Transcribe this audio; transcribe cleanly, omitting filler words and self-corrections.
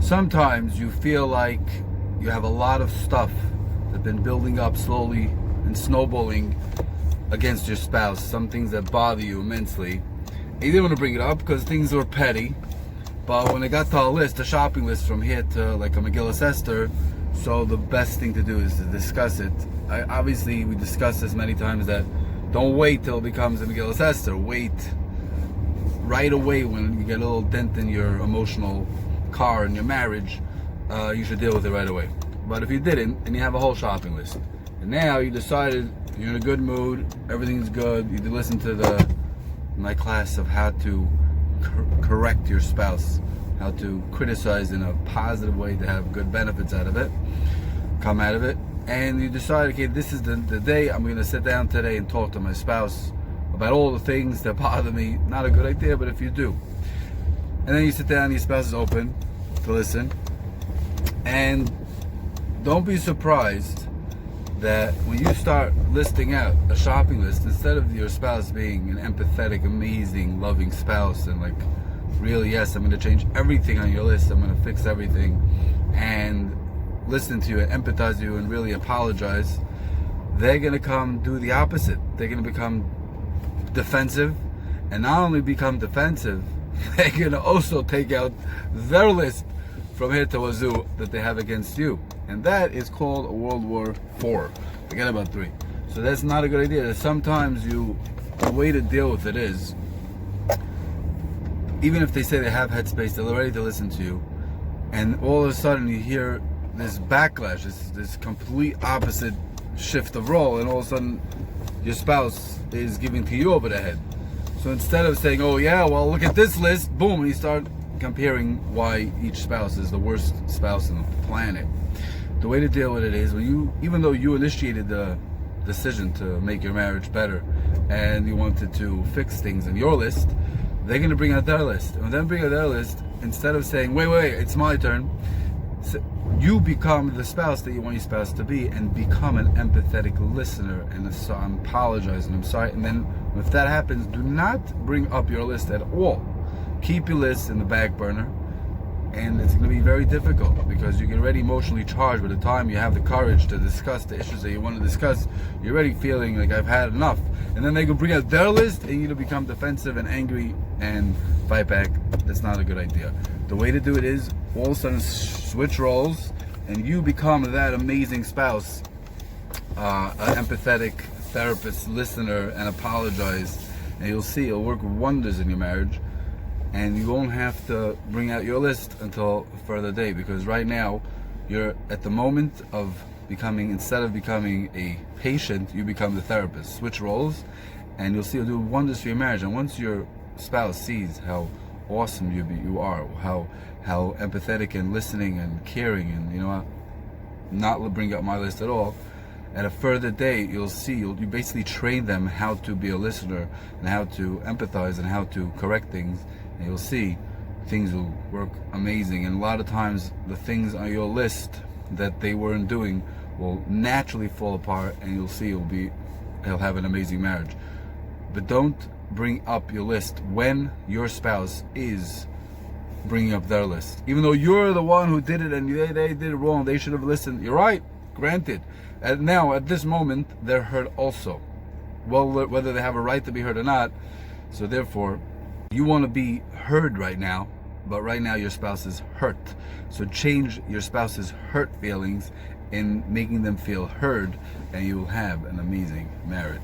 Sometimes you feel like you have a lot of stuff that's been building up slowly and snowballing against your spouse, some things that bother you immensely. And you didn't want to bring it up because things were petty, but when it got to a shopping list from here to like a Megillas Esther, so the best thing to do is to discuss it. Obviously, we discussed this many times that don't wait till it becomes a Megillas Esther. Wait right away when you get a little dent in your emotional car in your marriage. You should deal with it right away. But if you didn't, and you have a whole shopping list, and now you decided you're in a good mood, everything's good, you listen to my class of how to correct your spouse, how to criticize in a positive way to have good benefits out of it, come out of it, and you decide, okay, this is the day I'm going to sit down today and talk to my spouse about all the things that bother me. Not a good idea, but if you do. And then you sit down, your spouse is open to listen, and don't be surprised that when you start listing out a shopping list, instead of your spouse being an empathetic, amazing, loving spouse and like, really, yes, I'm going to change everything on your list, I'm going to fix everything, and listen to you and empathize with you and really apologize, they're going to come do the opposite. They're going to become defensive, and not only become defensive, they're going to also take out their list from here to wazoo that they have against you. And that is called a World War IV. Forget about 3. So that's not a good idea. Sometimes the way to deal with it is, even if they say they have headspace, they're ready to listen to you, and all of a sudden you hear this backlash, this complete opposite shift of role, and all of a sudden your spouse is giving to you over the head. So instead of saying, oh yeah, well look at this list, boom, you start comparing why each spouse is the worst spouse on the planet. The way to deal with it is, even though you initiated the decision to make your marriage better and you wanted to fix things in your list, they're going to bring out their list. And then bring out their list, instead of saying, wait, it's my turn, you become the spouse that you want your spouse to be and become an empathetic listener and I'm apologizing, I'm sorry. And then if that happens, do not bring up your list at all. Keep your list in the back burner, and it's going to be very difficult because you get already emotionally charged. By the time you have the courage to discuss the issues that you want to discuss, you're already feeling like I've had enough. And then they can bring out their list and you become defensive and angry and fight back. That's not a good idea. The way to do it is all of a sudden switch roles and you become that amazing spouse, an empathetic therapist, listener, and apologize. And you'll see it'll work wonders in your marriage. And you won't have to bring out your list until a further day, because right now you're at the moment of becoming, instead of becoming a patient, you become the therapist. Switch roles and you'll see it'll do wonders for your marriage. And once your spouse sees how awesome you are, how empathetic and listening and caring, and you know what, not bring up my list at all, at a further date you'll see you basically train them how to be a listener and how to empathize and how to correct things, and you'll see things will work amazing. And a lot of times the things on your list that they weren't doing will naturally fall apart, and you'll see he'll have an amazing marriage. But don't bring up your list when your spouse is bringing up their list, even though you're the one who did it and they did it wrong. They should have listened. You're right, granted. And now at this moment they're hurt also, well, whether they have a right to be heard or not. So therefore you want to be heard right now, but right now your spouse is hurt. So change your spouse's hurt feelings in making them feel heard, and you will have an amazing marriage.